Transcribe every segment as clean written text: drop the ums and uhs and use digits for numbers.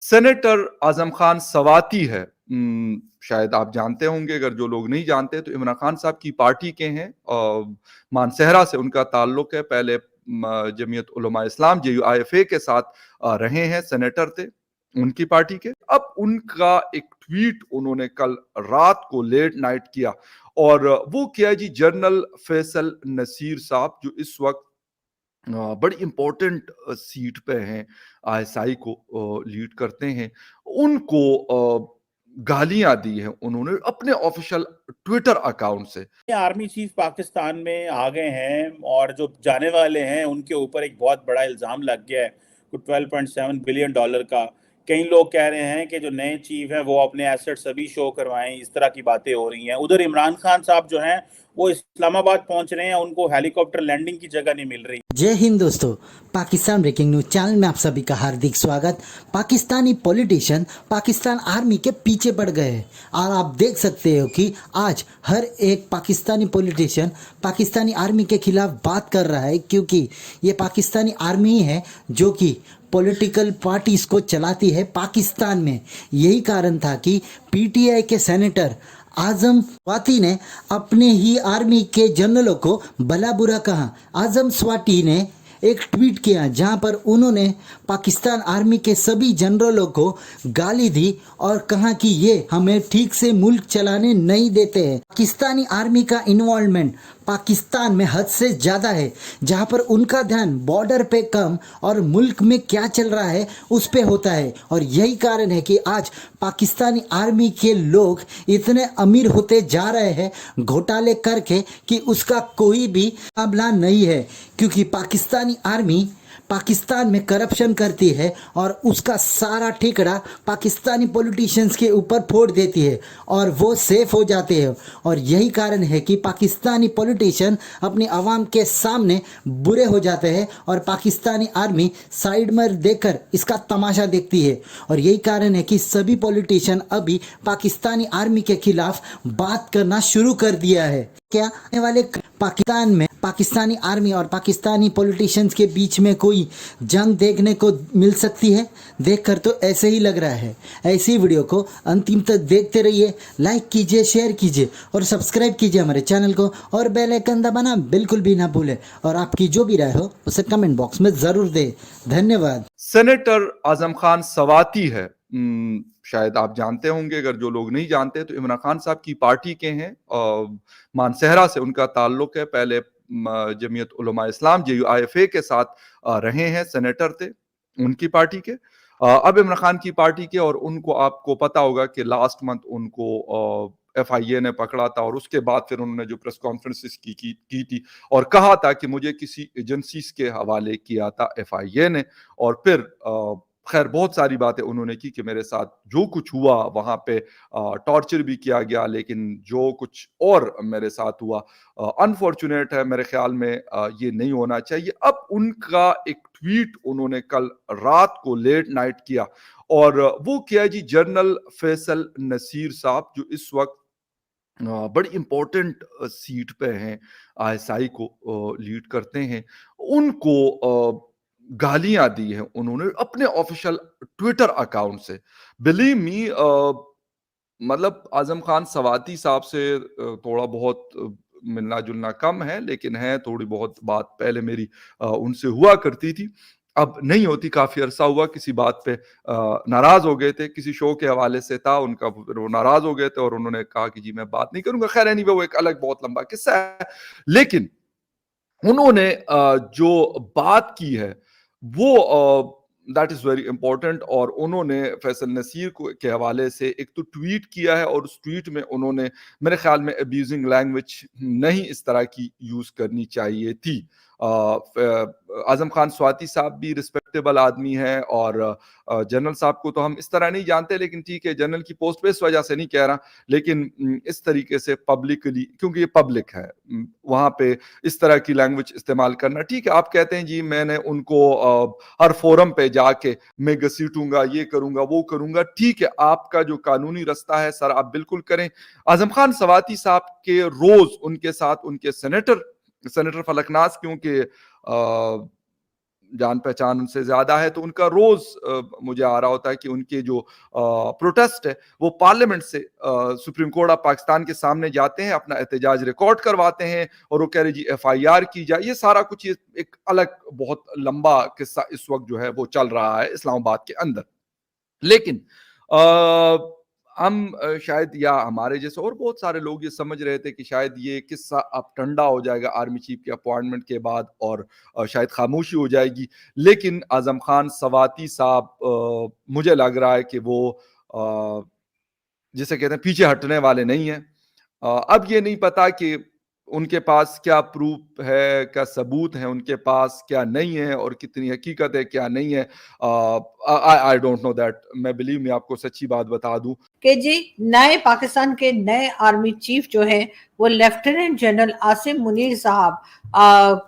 Senator Azam Khan सवाती है। शायद आप जानते होंगे, अगर जो लोग नहीं जानते तो इमरान खान साहब की पार्टी के हैं। मानसहरा से उनका ताल्लुक है। पहले जमीयत उलमा इस्लाम JUIFA के साथ रहे हैं, सेनेटर थे उनकी पार्टी के। अब उनका एक ट्वीट उन्होंने कल रात को लेट नाइट किया, और वो किया जी जनरल फैसल नसीर साहब, जो इस वक्त बड़ी इंपॉर्टेंट सीट पे हैं, ISI को लीड करते हैं, उनको गालियां दी हैं उन्होंने अपने ऑफिशियल ट्विटर अकाउंट से। आर्मी चीफ पाकिस्तान में आ गए हैं और जो जाने वाले हैं उनके ऊपर एक बहुत बड़ा इल्ज़ाम लग गया है, कुछ $12.7 बिलियन का। कई लोग कह रहे हैं कि जो नए चीफ हैं वो अपने एसेट्स अभी शो करवाएं, इस तरह की बातें हो रही हैं। उधर इमरान खान साहब जो हैं वो इस्लामाबाद पहुंच रहे हैं, उनको हेलीकॉप्टर लैंडिंग की जगह नहीं मिल रही। जय हिंद दोस्तों, पाकिस्तान ब्रेकिंग न्यूज चैनल में आप सभी का हार्दिक स्वागत। पाकिस्तानी पॉलिटिशियन पाकिस्तान आर्मी के पीछे पड़ गए हैं और आप देख सकते हो कि आज हर एक पाकिस्तानी पॉलिटिशियन पाकिस्तानी आर्मी के खिलाफ बात कर रहा है, क्योंकि ये पाकिस्तानी आर्मी ही है जो कि पॉलिटिकल पार्टीज को चलाती है पाकिस्तान में। यही कारण था कि PTI के सेनेटर आजम स्वाति ने अपने ही आर्मी के जनरलों को भला बुरा कहा। आजम स्वाति ने एक ट्वीट किया जहां पर उन्होंने पाकिस्तान आर्मी के सभी जनरलों को गाली दी और कहा कि ये हमें ठीक से मुल्क चलाने नहीं देते हैं। पाकिस्तानी आर्मी का इन्वॉल्वमेंट पाकिस्तान में हद से ज़्यादा है, जहां पर उनका ध्यान बॉर्डर पे कम और मुल्क में क्या चल रहा है उस पे होता है। और यही कारण है कि आज पाकिस्तानी आर्मी के लोग इतने अमीर होते जा रहे हैं घोटाले करके कि उसका कोई भी मुकाबला नहीं है, क्योंकि पाकिस्तानी आर्मी पाकिस्तान में करप्शन करती है और उसका सारा ठिकरा पाकिस्तानी पॉलिटिशियंस के ऊपर फोड़ देती है और वो सेफ हो जाते हैं। और यही कारण है कि पाकिस्तानी पॉलिटिशियन अपनी आवाम के सामने बुरे हो जाते हैं और पाकिस्तानी आर्मी साइड में देखकर इसका तमाशा देखती है। और यही कारण है कि सभी पॉलिटिशियन अभी पाकिस्तानी आर्मी के खिलाफ बात करना शुरू कर दिया है। क्या आने वाले पाकिस्तान में पाकिस्तानी आर्मी और पाकिस्तानी पॉलिटिशियंस के बीच में कोई जंग देखने को मिल सकती है? देखकर तो ऐसे ही लग रहा है। ऐसी वीडियो को अंतिम तक देखते रहिए, लाइक कीजिए, शेयर कीजिए और सब्सक्राइब कीजिए हमारे चैनल को, और बेल आइकन दबाना बिल्कुल भी ना भूलें। और आपकी जो भी राय हो उसे कमेंट बॉक्स में ज़रूर दें। धन्यवाद। सेनेटर आजम खान सवाती है। शायद आप जानते होंगे, अगर जो लोग नहीं जानते तो इमरान खान साहब की पार्टी के हैं। मानसहरा से उनका ताल्लुक है। पहले जमीयत उलमा इस्लाम JUIFA के साथ रहे हैं, सेनेटर थे उनकी पार्टी के। अब इमरान खान की पार्टी के, और उनको आपको पता होगा कि लास्ट मंथ उनको FIA ने पकड़ा था, और उसके बाद फिर उन्होंने जो प्रेस कॉन्फ्रेंसिस की थी और कहा था कि मुझे किसी एजेंसीज के हवाले किया था FIA ने। और फिर खैर बहुत सारी बातें उन्होंने की कि मेरे साथ जो कुछ हुआ वहां पे टॉर्चर भी किया गया, लेकिन जो कुछ और मेरे साथ हुआ अनफॉर्चुनेट है, मेरे ख्याल में ये नहीं होना चाहिए। अब उनका एक ट्वीट उन्होंने कल रात को लेट नाइट किया, और वो किया जी जनरल फैसल नसीर साहब, जो इस वक्त बड़ी इंपॉर्टेंट सीट पे हैं, ISI को लीड करते हैं, उनको गालियां दी हैं उन्होंने अपने ऑफिशियल ट्विटर अकाउंट से। बिलीव मी, मतलब आजम खान सवाती साहब से थोड़ा बहुत मिलना जुलना कम है, लेकिन है थोड़ी बहुत बात पहले मेरी उनसे हुआ करती थी। अब नहीं होती, काफी अरसा हुआ। किसी बात पे नाराज हो गए थे, किसी शो के हवाले से था उनका, फिर वो नाराज हो गए थे और उन्होंने कहा कि जी मैं बात नहीं करूंगा। खैर एनीवे, वो एक अलग बहुत लंबा किस्सा है। लेकिन उन्होंने जो बात की है वो दैट इज वेरी इंपॉर्टेंट। और उन्होंने फैसल नसीर को के हवाले से एक तो ट्वीट किया है, और उस ट्वीट में उन्होंने मेरे ख्याल में अब्यूजिंग लैंग्वेज नहीं इस तरह की यूज करनी चाहिए थी। आजम खान स्वाति साहब भी रिस्पेक्टेबल आदमी है, और जनरल साहब को तो हम इस तरह नहीं जानते, लेकिन ठीक है, जनरल की पोस्ट पे इस वजह से नहीं कह रहा, लेकिन इस तरीके से पब्लिकली, क्योंकि ये पब्लिक है, वहां पे इस तरह की लैंग्वेज इस्तेमाल करना ठीक है। आप कहते हैं जी मैंने उनको हर फोरम पे जाके मैं घसीटूंगा, ये करूंगा, वो करूंगा, ठीक है, आपका जो कानूनी रास्ता है सर आप बिल्कुल करें। आजम खान सवाती साहब के रोज उनके साथ उनके सेनेटर फलकनाज, क्योंकि जान पहचान उनसे ज्यादा है, तो उनका रोज मुझे आ रहा होता है कि उनके जो प्रोटेस्ट है वो पार्लियामेंट से सुप्रीम कोर्ट ऑफ पाकिस्तान के सामने जाते हैं, अपना एहतजाज रिकॉर्ड करवाते हैं और वो कह रहे जी FIR की जाए। ये सारा कुछ ये एक अलग बहुत लंबा किस्सा इस वक्त जो है वो चल रहा है इस्लामाबाद के अंदर। लेकिन हम शायद या हमारे जैसे और बहुत सारे लोग ये समझ रहे थे कि शायद ये किस्सा अब ठंडा हो जाएगा आर्मी चीफ के अपॉइंटमेंट के बाद और शायद खामोशी हो जाएगी। लेकिन आजम खान सवाती साहब मुझे लग रहा है कि वो जिसे कहते हैं पीछे हटने वाले नहीं हैं। अब ये नहीं पता कि उनके पास क्या प्रूफ है, क्या सबूत है उनके पास, क्या नहीं है और कितनी हकीकत है, क्या नहीं है। I don't know that. मैं बिलीव में आपको सच्ची बात बता दूं कि जी नए पाकिस्तान के नए आर्मी चीफ जो हैं वो लेफ्टिनेंट जनरल आसिम मुनीर साहब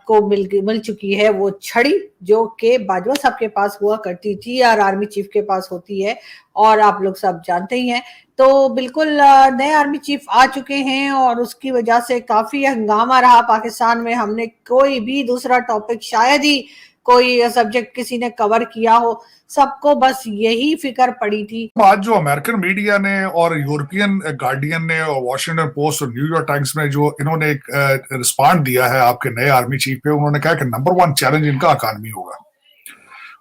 को मिल चुकी है वो छड़ी जो कि बाजवा साहब के पास हुआ करती थी और आर्मी चीफ के पास होती है, और आप लोग सब जानते ही हैं। तो बिल्कुल नए आर्मी चीफ आ चुके हैं और उसकी वजह से काफी हंगामा रहा पाकिस्तान में। हमने कोई भी दूसरा टॉपिक, शायद ही कोई सब्जेक्ट किसी ने कवर किया हो, सबको बस यही फिक्र पड़ी थी। आज जो अमेरिकन मीडिया ने और यूरोपियन गार्डियन ने और वॉशिंगटन पोस्ट और न्यूयॉर्क टाइम्स में जो इन्होंने एक रिस्पॉन्ड दिया है आपके नए आर्मी चीफ पे, उन्होंने कहा कि नंबर 1 चैलेंज इनका इकॉनमी होगा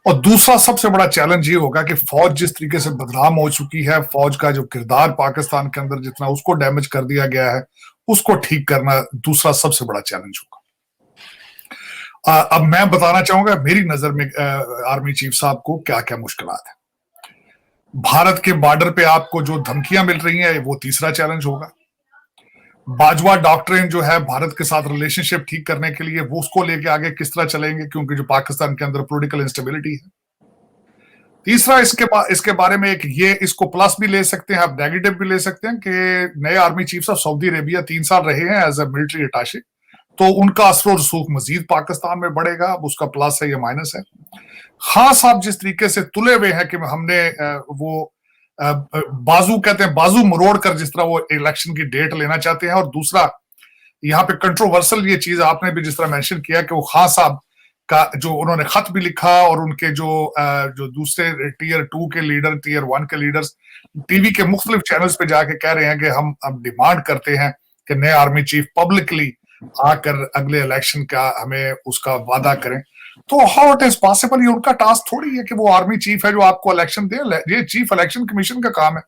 और दूसरा सबसे बड़ा चैलेंज ये होगा कि फौज जिस तरीके से बदनाम हो चुकी है, फौज का जो किरदार पाकिस्तान के अंदर जितना उसको डैमेज कर दिया गया है, उसको ठीक करना दूसरा सबसे बड़ा चैलेंज होगा। अब मैं बताना चाहूंगा मेरी नजर में आर्मी चीफ साहब को क्या क्या मुश्किलात है। भारत के बॉर्डर पे आपको जो धमकियां मिल रही हैं वो तीसरा चैलेंज होगा। बाजवा डॉक्ट्रिन जो है भारत के साथ रिलेशनशिप ठीक करने के लिए, वो उसको लेके आगे किस तरह चलेंगे, क्योंकि जो पाकिस्तान के अंदर पॉलिटिकल इंस्टेबिलिटी है। तीसरा इसके बारे में एक ये इसको प्लस भी ले सकते हैं, आप नेगेटिव भी ले सकते हैं कि नए आर्मी चीफ साहब सऊदी अरेबिया 3 साल रहे हैं एज ए मिलिट्री अटैचे, तो उनका असर और रसूख मजीद पाकिस्तान में बढ़ेगा। अब उसका प्लस है या माइनस है। खान साहब जिस तरीके से तुले हुए हैं कि हमने वो बाजू कहते हैं, बाजू मरोड़ कर जिस तरह वो इलेक्शन की डेट लेना चाहते हैं। और दूसरा यहाँ पे कंट्रोवर्सल ये चीज आपने भी जिस तरह मेंशन किया कि वो खान साहब का जो उन्होंने खत भी लिखा और उनके जो दूसरे टीयर 2 के लीडर, टीयर 1 के लीडर्स टीवी के मुख्तलिफ चैनल्स पे जाके कह रहे हैं कि हम अब डिमांड करते हैं कि नए आर्मी चीफ पब्लिकली आकर अगले इलेक्शन का हमें उसका वादा करें। तो हाउ इट इज पॉसिबल, ये उनका टास्क थोड़ी है कि वो आर्मी चीफ है जो आपको इलेक्शन दे। ये चीफ इलेक्शन कमीशन का काम है।